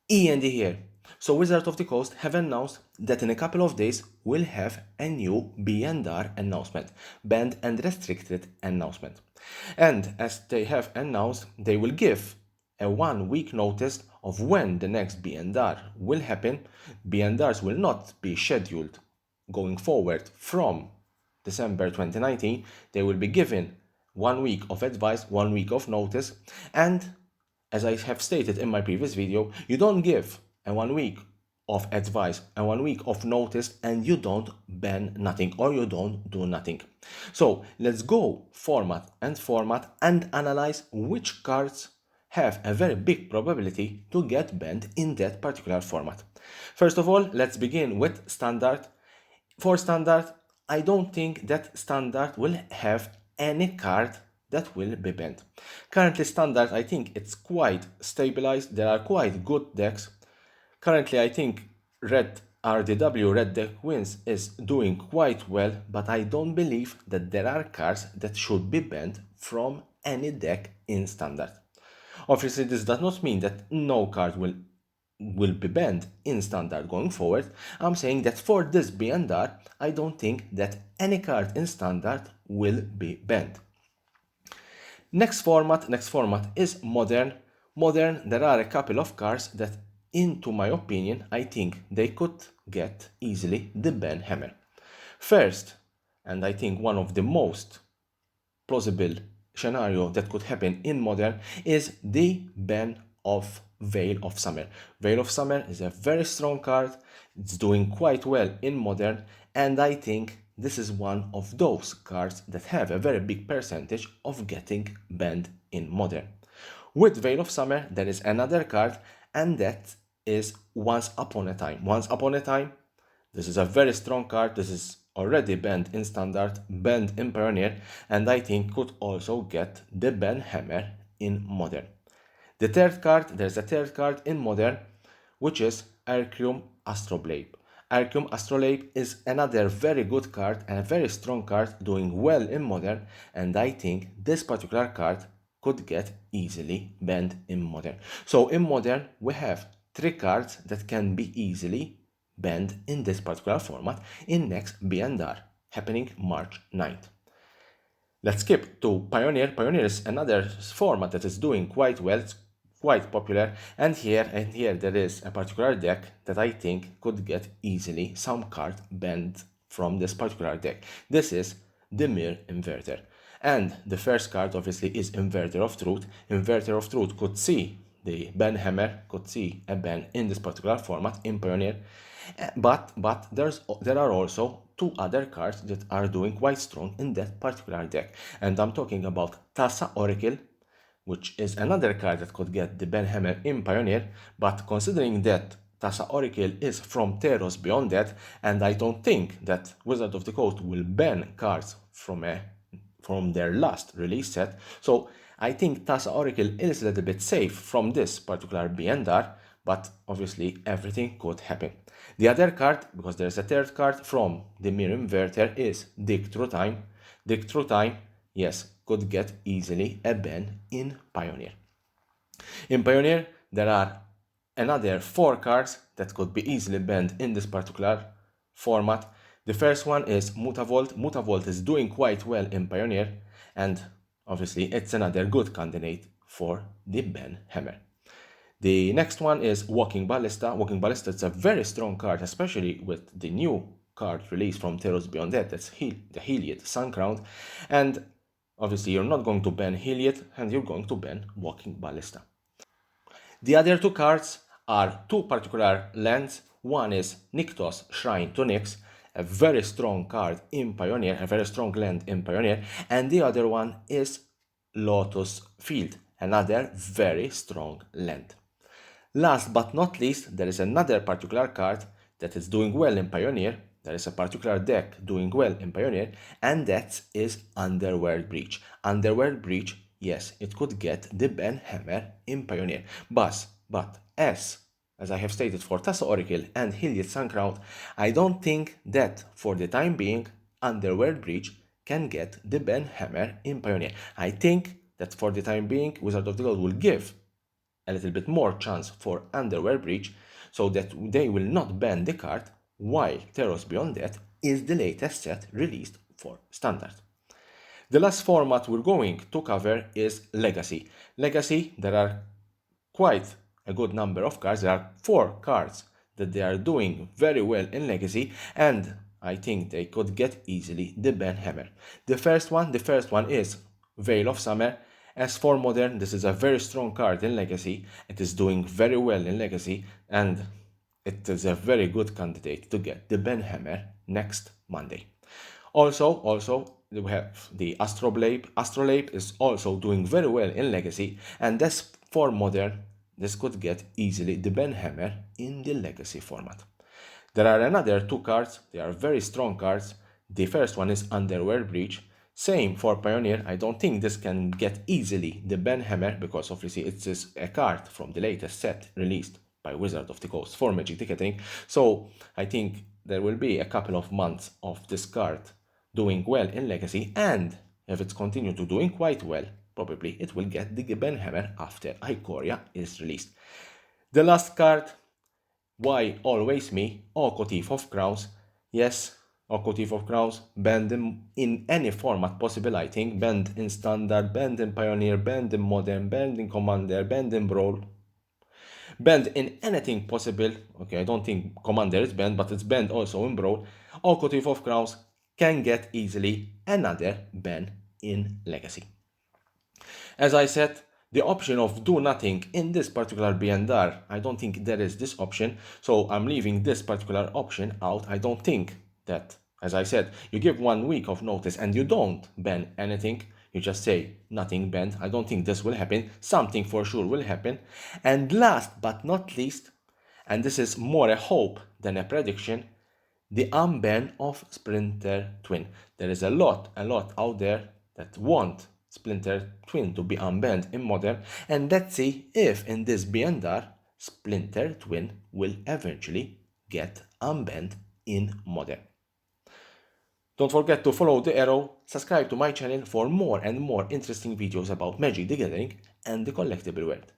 E.N.D here. So Wizard of the Coast have announced that in a couple of days we'll have a new B&R announcement, banned and restricted announcement. And as they have announced, they will give a 1 week notice of when the next B&R will happen. B&Rs will not be scheduled going forward from December 2019. They will be given 1 week of advice, 1 week of notice, and as I have stated in my previous video, you don't give a 1 week of advice and 1 week of notice and you don't ban nothing or you don't do nothing. So let's go format and analyze which cards have a very big probability to get banned in that particular format. First of all, let's begin with standard. For standard, I don't think that standard will have any card that will be banned. Currently standard, I think it's quite stabilized. There are quite good decks. Currently, I think red RDW, red deck wins, is doing quite well, but I don't believe that there are cards that should be banned from any deck in standard. Obviously, this does not mean that no card will be banned in standard going forward. I'm saying that for this B&R, I don't think that any card in standard will be banned. Next format is modern. Modern, there are a couple of cards that, into my opinion, I think they could get easily the ban hammer. First, and I think one of the most plausible scenario that could happen in modern is the ban of Veil of Summer. Veil of Summer is a very strong card. It's doing quite well in modern, and I think this is one of those cards that have a very big percentage of getting banned in modern. With Veil of Summer, there is another card, and that is Once Upon a Time. Once Upon a Time, this is a very strong card. This is already banned in standard, banned in pioneer, and I think could also get the ban hammer in modern. The third card, there's a third card in modern, which is Arceum Astrolabe. Arceum Astrolabe is another very good card and a very strong card doing well in modern, and I think this particular card could get easily banned in modern. So in modern, we have 3 cards that can be easily banned in this particular format in next B&R, happening March 9th. Let's skip to Pioneer. Pioneer is another format that is doing quite well, it's quite popular, and here there is a particular deck that I think could get easily some card banned from this particular deck. This is the Mirror Inverter. And the first card obviously is Inverter of Truth. Inverter of Truth could see the ban hammer, could see a ban in this particular format in Pioneer. But there are also 2 other cards that are doing quite strong in that particular deck. And I'm talking about Tassa Oracle, which is another card that could get the ban hammer in Pioneer, but considering that Tassa Oracle is from Theros Beyond That, and I don't think that Wizard of the Coast will ban cards from their last release set, so I think Tassa Oracle is a little bit safe from this particular B&R, but obviously everything could happen. The other card, because there's a third card from the Mirror Inverter, is Dig Through Time. Dig Through Time, yes, could get easily a ban in Pioneer. In Pioneer, there are another 4 cards that could be easily banned in this particular format. The first one is Mutavault. Mutavault is doing quite well in Pioneer, and obviously it's another good candidate for the ban hammer. The next one is Walking Ballista. Walking Ballista is a very strong card, especially with the new card released from Theros Beyond That. That's the Heliod Sun Crown. And obviously you're not going to ban Heliod, and you're going to ban Walking Ballista. The other 2 cards are 2 particular lands. One is Nykthos Shrine to Nyx, a very strong card in Pioneer, a very strong land in Pioneer, and the other one is Lotus Field, another very strong land. Last but not least, there is another particular card that is doing well in Pioneer. There is a particular deck doing well in Pioneer, and that is Underworld Breach. Underworld Breach, yes, it could get the ban hammer in Pioneer. But as I have stated for Tassa Oracle and Heliod Suncrown, I don't think that for the time being Underworld Breach can get the ban hammer in Pioneer. I think that for the time being Wizard of the Coast will give a little bit more chance for underwear breach, so that they will not ban the card, while Theros Beyond That is the latest set released for Standard. The last format we're going to cover is Legacy. Legacy, there are quite a good number of cards. There are 4 cards that they are doing very well in Legacy, and I think they could get easily the ban hammer. The first one is Veil of Summer. As for Modern, this is a very strong card in Legacy. It is doing very well in Legacy, and it is a very good candidate to get the ban hammer next Monday. Also, we have the Astrolabe. Astrolabe is also doing very well in Legacy, and as for Modern, this could get easily the ban hammer in the Legacy format. There are another 2 cards. They are very strong cards. The first one is Underwear Breach. Same for Pioneer. I don't think this can get easily the ban hammer, because obviously it is a card from the latest set released by Wizard of the Coast for Magic the Gathering. So I think there will be a couple of months of this card doing well in Legacy, and if it's continued to doing quite well, probably it will get the ban hammer after Ikoria is released. The last card, why always me? Oko Thief of Crowns. Yes, Oko Thief of Crowns, banned in any format possible, I think. Banned in Standard, banned in Pioneer, banned in Modern, banned in Commander, banned in Brawl. Banned in anything possible. Okay, I don't think Commander is banned, but it's banned also in Brawl. Oko Thief of Crowns can get easily another ban in Legacy. As I said, the option of do nothing in this particular B&R, I don't think there is this option, so I'm leaving this particular option out. I don't think that, as I said, you give 1 week of notice and you don't ban anything, you just say nothing banned. I don't think this will happen. Something for sure will happen. And last but not least, and this is more a hope than a prediction, the unban of Splinter Twin. There is a lot out there that want Splinter Twin to be unbanned in Modern, and let's see if in this B&R Splinter Twin will eventually get unbanned in Modern. Don't forget to follow the arrow, subscribe to my channel for more and more interesting videos about Magic the Gathering and the collectible world.